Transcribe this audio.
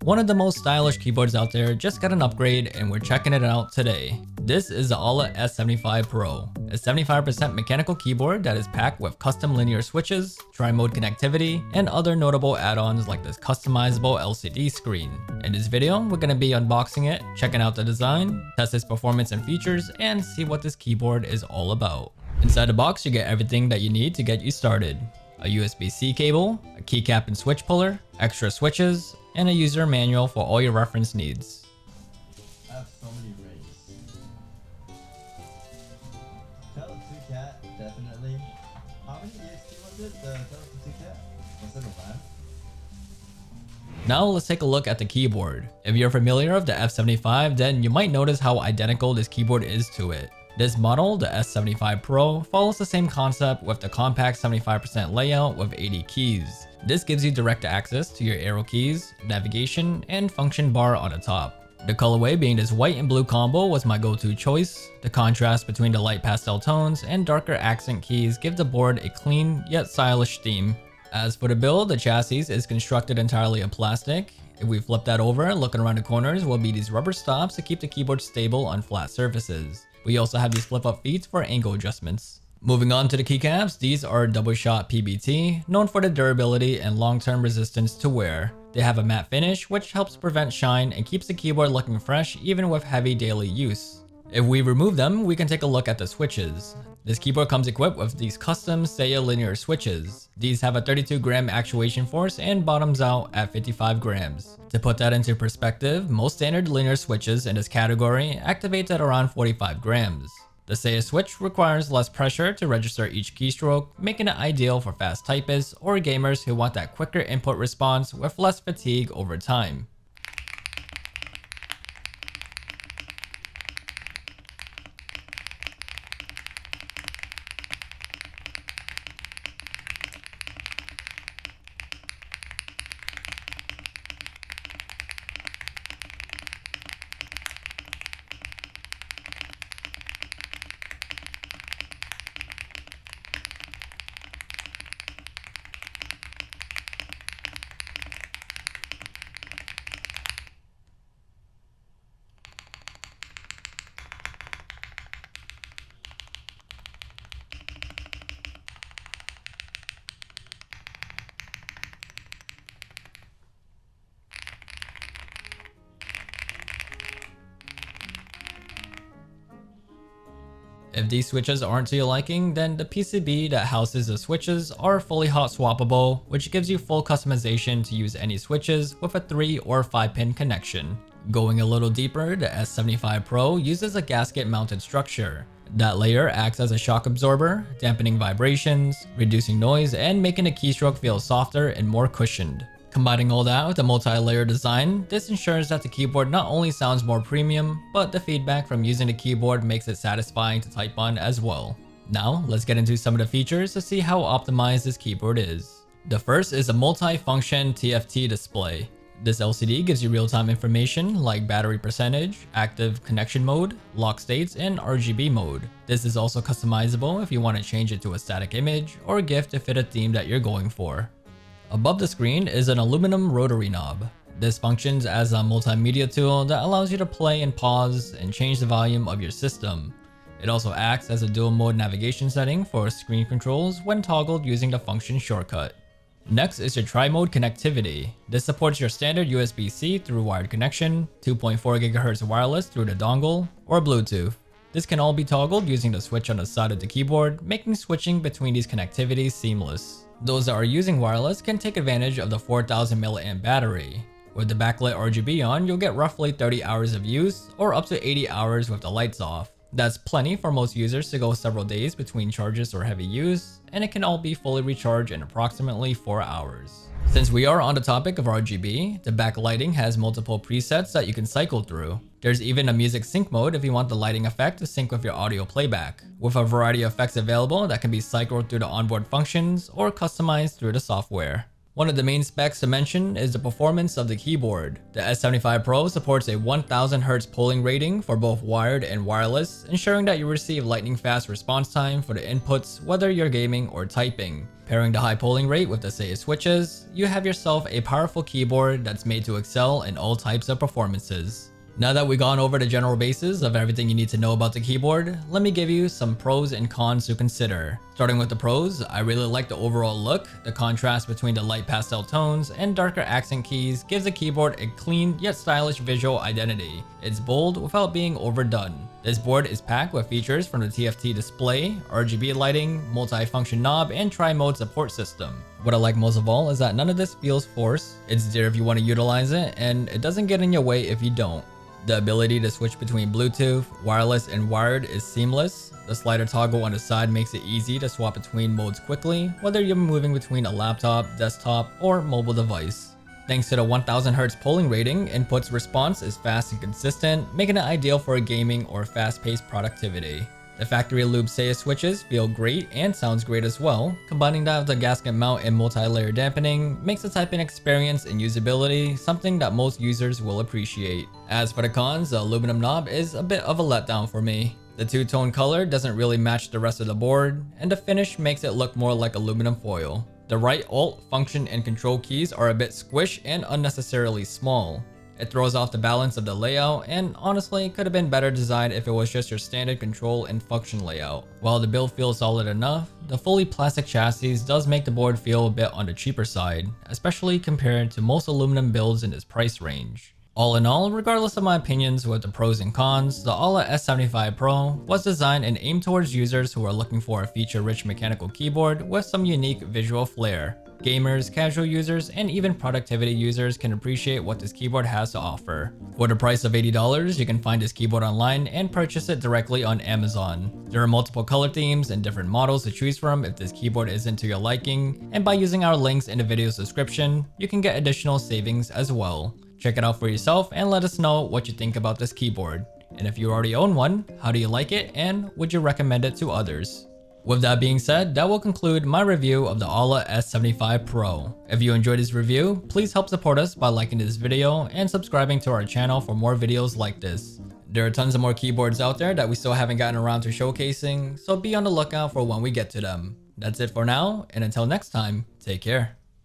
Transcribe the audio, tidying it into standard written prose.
One of the most stylish keyboards out there just got an upgrade and we're checking it out today. This is the AULA S75 Pro, a 75% mechanical keyboard that is packed with custom linear switches, tri-mode connectivity, and other notable add-ons like this customizable LCD screen. In this video, we're going to be unboxing it, checking out the design, test its performance and features, and see what this keyboard is all about. Inside the box, you get everything that you need to get you started. A USB-C cable, a keycap and switch puller, extra switches, and a user manual for all your reference needs. I have so many rings. Tele2 cat, definitely. How many EXP was it? The Tele2 cat? Was it a lab? Now let's take a look at the keyboard. If you're familiar with the F75, then you might notice how identical this keyboard is to it. This model, the S75 Pro, follows the same concept with the compact 75% layout with 80 keys. This gives you direct access to your arrow keys, navigation, and function bar on the top. The colorway being this white and blue combo was my go-to choice. The contrast between the light pastel tones and darker accent keys give the board a clean yet stylish theme. As for the build, the chassis is constructed entirely of plastic. If we flip that over, looking around the corners will be these rubber stops to keep the keyboard stable on flat surfaces. We also have these flip-up feet for angle adjustments. Moving on to the keycaps, these are double-shot PBT, known for the durability and long-term resistance to wear. They have a matte finish, which helps prevent shine and keeps the keyboard looking fresh even with heavy daily use. If we remove them, we can take a look at the switches. This keyboard comes equipped with these custom Seiya linear switches. These have a 32-gram actuation force and bottoms out at 55 grams. To put that into perspective, most standard linear switches in this category activate at around 45 grams. The Seiya switch requires less pressure to register each keystroke, making it ideal for fast typists or gamers who want that quicker input response with less fatigue over time. If these switches aren't to your liking, then the PCB that houses the switches are fully hot-swappable, which gives you full customization to use any switches with a 3 or 5 pin connection. Going a little deeper, the S75 Pro uses a gasket mounted structure. That layer acts as a shock absorber, dampening vibrations, reducing noise, and making the keystroke feel softer and more cushioned. Combining all that with a multi-layer design, this ensures that the keyboard not only sounds more premium, but the feedback from using the keyboard makes it satisfying to type on as well. Now, let's get into some of the features to see how optimized this keyboard is. The first is a multi-function TFT display. This LCD gives you real-time information like battery percentage, active connection mode, lock states, and RGB mode. This is also customizable if you want to change it to a static image or GIF to fit a theme that you're going for. Above the screen is an aluminum rotary knob. This functions as a multimedia tool that allows you to play and pause and change the volume of your system. It also acts as a dual mode navigation setting for screen controls when toggled using the function shortcut. Next is your tri-mode connectivity. This supports your standard USB-C through wired connection, 2.4 GHz wireless through the dongle, or Bluetooth. This can all be toggled using the switch on the side of the keyboard, making switching between these connectivities seamless. Those that are using wireless can take advantage of the 4000 mAh battery. With the backlit RGB on, you'll get roughly 30 hours of use or up to 80 hours with the lights off. That's plenty for most users to go several days between charges or heavy use, and it can all be fully recharged in approximately 4 hours. Since we are on the topic of RGB, the backlighting has multiple presets that you can cycle through. There's even a music sync mode if you want the lighting effect to sync with your audio playback, with a variety of effects available that can be cycled through the onboard functions or customized through the software. One of the main specs to mention is the performance of the keyboard. The S75 Pro supports a 1000 Hz polling rating for both wired and wireless, ensuring that you receive lightning fast response time for the inputs whether you're gaming or typing. Pairing the high polling rate with the Seiya switches, you have yourself a powerful keyboard that's made to excel in all types of performances. Now that we've gone over the general bases of everything you need to know about the keyboard, let me give you some pros and cons to consider. Starting with the pros, I really like the overall look. The contrast between the light pastel tones and darker accent keys gives the keyboard a clean yet stylish visual identity. It's bold without being overdone. This board is packed with features from the TFT display, RGB lighting, multi-function knob, and tri-mode support system. What I like most of all is that none of this feels forced. It's there if you want to utilize it, and it doesn't get in your way if you don't. The ability to switch between Bluetooth, wireless, and wired is seamless. The slider toggle on the side makes it easy to swap between modes quickly, whether you're moving between a laptop, desktop, or mobile device. Thanks to the 1000 Hz polling rating, input's response is fast and consistent, making it ideal for gaming or fast-paced productivity. The factory lube Seiya switches feel great and sounds great as well. Combining that with the gasket mount and multi-layer dampening makes the typing experience and usability something that most users will appreciate. As for the cons, the aluminum knob is a bit of a letdown for me. The two-tone color doesn't really match the rest of the board, and the finish makes it look more like aluminum foil. The right Alt, Function, and Control keys are a bit squished and unnecessarily small. It throws off the balance of the layout, and honestly could have been better designed if it was just your standard control and function layout. While the build feels solid enough, the fully plastic chassis does make the board feel a bit on the cheaper side, especially compared to most aluminum builds in this price range. All in all, regardless of my opinions with the pros and cons, the AULA S75 Pro was designed and aimed towards users who are looking for a feature-rich mechanical keyboard with some unique visual flair. Gamers, casual users, and even productivity users can appreciate what this keyboard has to offer. For the price of $80, you can find this keyboard online and purchase it directly on Amazon. There are multiple color themes and different models to choose from if this keyboard isn't to your liking, and by using our links in the video's description, you can get additional savings as well. Check it out for yourself and let us know what you think about this keyboard. And if you already own one, how do you like it and would you recommend it to others? With that being said, that will conclude my review of the AULA S75 Pro. If you enjoyed this review, please help support us by liking this video and subscribing to our channel for more videos like this. There are tons of more keyboards out there that we still haven't gotten around to showcasing, so be on the lookout for when we get to them. That's it for now, and until next time, take care.